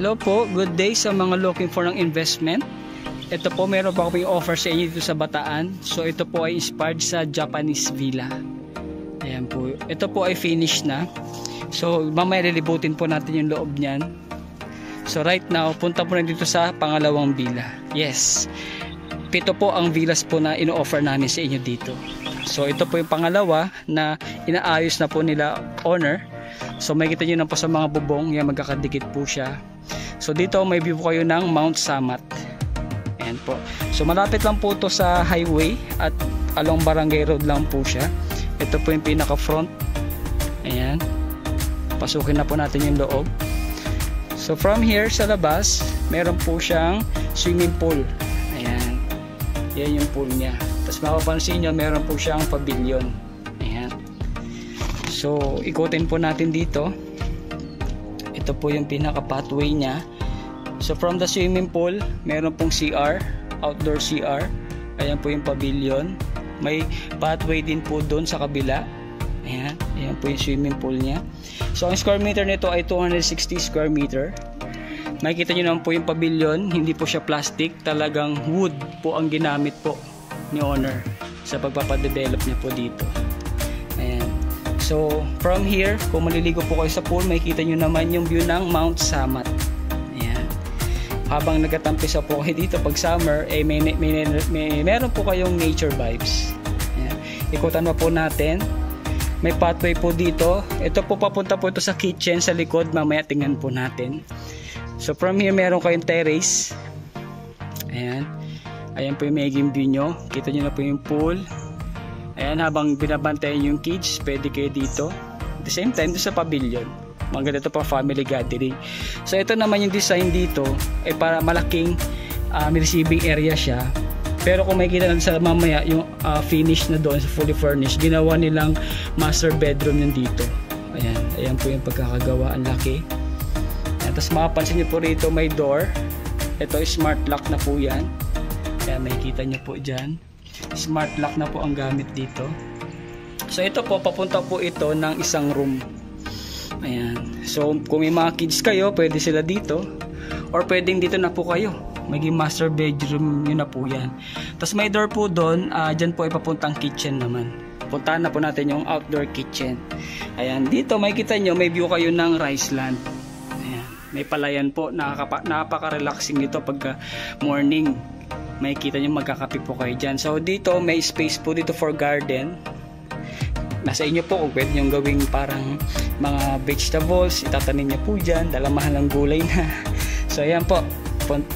Hello po, good day sa mga looking for ng investment. Ito po, meron pa akong offer sa inyo dito sa Bataan. So ito po ay inspired sa Japanese villa. Ayan po, ito po ay finished na. So mamaya lilibutin po natin yung loob niyan. So right now, punta po na dito sa pangalawang villa. Yes, 7 po ang villas po na ino-offer namin sa inyo dito. So ito po yung pangalawa na inaayos na po nila owner. So makikita nyo na po sa mga bubong, yan magkakadikit po siya. So dito may view po kayo ng Mount Samat. Ayan po. So malapit lang po to sa highway at along Barangay Road lang po siya. Ito po yung pinaka front. Ayan. Pasukin na po natin yung loob. So from here sa labas, meron po siyang swimming pool. Ayan. Yan yung pool niya. Tapos mapapansin nyo, meron po siyang pavilion. Ayan. So ikutin po natin dito. Ito po yung pinaka pathway niya. So from the swimming pool, meron pong CR, outdoor CR. Ayan po yung pavilion. May pathway din po doon sa kabila. Ayan, ayan po yung swimming pool niya. So ang square meter nito ay 260 square meter. Makikita nyo naman po yung pavilion, hindi po siya plastic, talagang wood po ang ginamit po ni owner sa pagpapadevelop niya po dito. Ayan. So from here, kung maliligo po kayo sa pool, makikita nyo naman yung view ng Mount Samat. Ayan. Habang nagatampisa po kayo dito pag summer, eh, meron po kayong nature vibes. Ayan. Ikutan na po natin. May pathway po dito. Ito po papunta po ito sa kitchen sa likod. Mamaya tingnan po natin. So from here meron kayong terrace. Ayan. Ayan po yung magiging view nyo. Kita nyo na po yung pool. Ayan, habang binabantayan yung kids, pwede kayo dito. At the same time, doon sa pavilion. Maganda ito pa family gathering. So ito naman yung design dito ay para malaking receiving area siya. Pero kung makikita natin sa mamaya yung finish na doon sa fully furnished, ginawa nilang master bedroom yung dito. Ayan, ayan po yung pagkakagawa, ang laki. Ayan, tapos makapansin nyo po rito may door. Ito smart lock na po yan. Ayan, makikita nyo po dyan. Smart lock na po ang gamit dito. So ito po, papunta po ito ng isang room. Ayan. So kung may mga kids kayo, pwede sila dito. Or pwedeng dito na po kayo. Maging master bedroom nyo na po yan. Tapos may door po doon. Dyan po ay papuntang kitchen naman. Puntahan na po natin yung outdoor kitchen. Ayan. Dito makikita nyo, may view kayo ng rice land. Ayan. May palayan po. Napaka-relaxing nito pagka morning. Makikita nyo, magkakape po kayo dyan. So dito may space po dito for garden. Nasa inyo po kung pwede nyo gawing parang mga vegetables, itatanim nyo po dyan, dala mahal ng gulay na. So ayan po,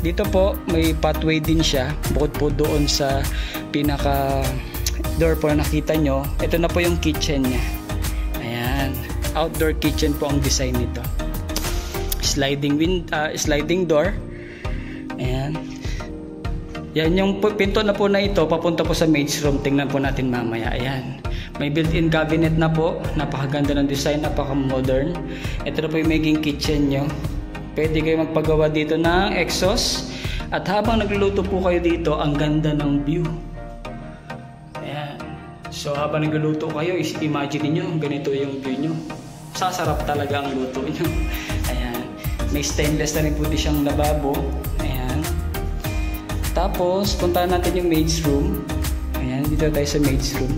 dito po may pathway din siya, bukod po doon sa pinaka door po na nakita nyo. Ito na po yung kitchen nya. Ayan, outdoor kitchen po ang design nito. Sliding door. Ayan. Yan yung pinto na po na ito, papunta po sa maid's room. Tingnan po natin mamaya. Ayan. May built-in cabinet na po. Napakaganda ng design, napaka-modern. Ito na po yung maging kitchen nyo. Pwede kayo magpagawa dito ng exhaust. At habang nagluluto po kayo dito, ang ganda ng view. Ayan. So habang nagluluto kayo, imagine niyo ganito yung view nyo. Sasarap talaga ang luto nyo. Ayan. May stainless na rin po siyang lababo. Ayan. Tapos, puntahan natin yung maid's room. Ayan, dito tayo sa maid's room.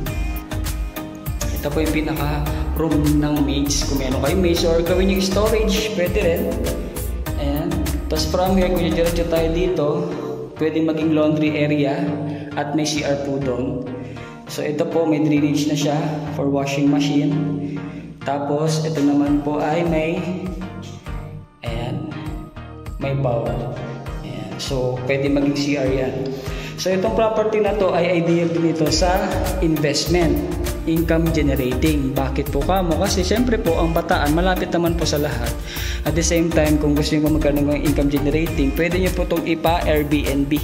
Ito po yung pinaka room ng maids. Kung meron kayong maids or gawin yung storage, pwede rin. Ayan. Tapos from here, kung diretso tayo dito, pwede maging laundry area at may CR po doon. So ito po, may drainage na siya for washing machine. Tapos, ito naman po ay may bowl. So, pwede maging CR yan. So, itong property na to ay ideal din ito sa investment, income generating. Bakit po kamo? Kasi syempre po, ang Bataan, malapit naman po sa lahat. At the same time, kung gusto nyo magkaroon ng income generating, pwede nyo po itong ipa-Airbnb.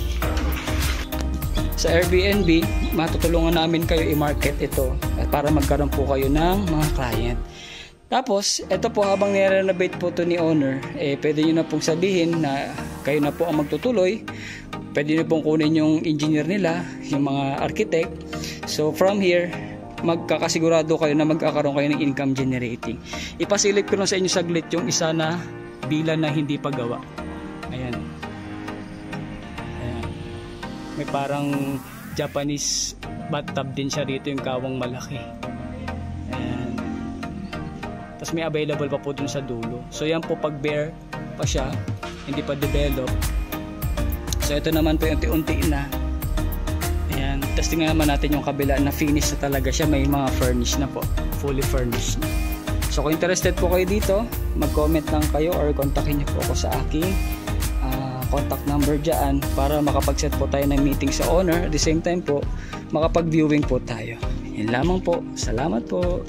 Sa Airbnb, matutulungan namin kayo i-market ito para magkaroon po kayo ng mga client. Tapos, ito po habang nire-renovate po ito ni owner, pwede nyo na pong sabihin na kayo na po ang magtutuloy. Pwede nyo pong kunin yung engineer nila, yung mga architect. So, from here, magkakasigurado kayo na magkakaroon kayo ng income generating. Ipasilip ko lang sa inyo saglit yung isa na villa na hindi pa gawa. Ayan. Ayan. May parang Japanese bathtub din siya rito, yung kawang malaki. Ayan. Tapos may available pa po dun sa dulo. So yan po, pag bare pa siya, hindi pa develop. So ito naman po yung unti-unti na. Ayan. Tapos tingnan naman natin yung kabila na finish na talaga siya. May mga furnished na po. Fully furnished na. So kung interested po kayo dito, mag-comment lang kayo or kontakin niyo po ako sa aking contact number dyan para makapag-set po tayo ng meeting sa owner. At the same time po, makapag-viewing po tayo. Yan lamang po. Salamat po.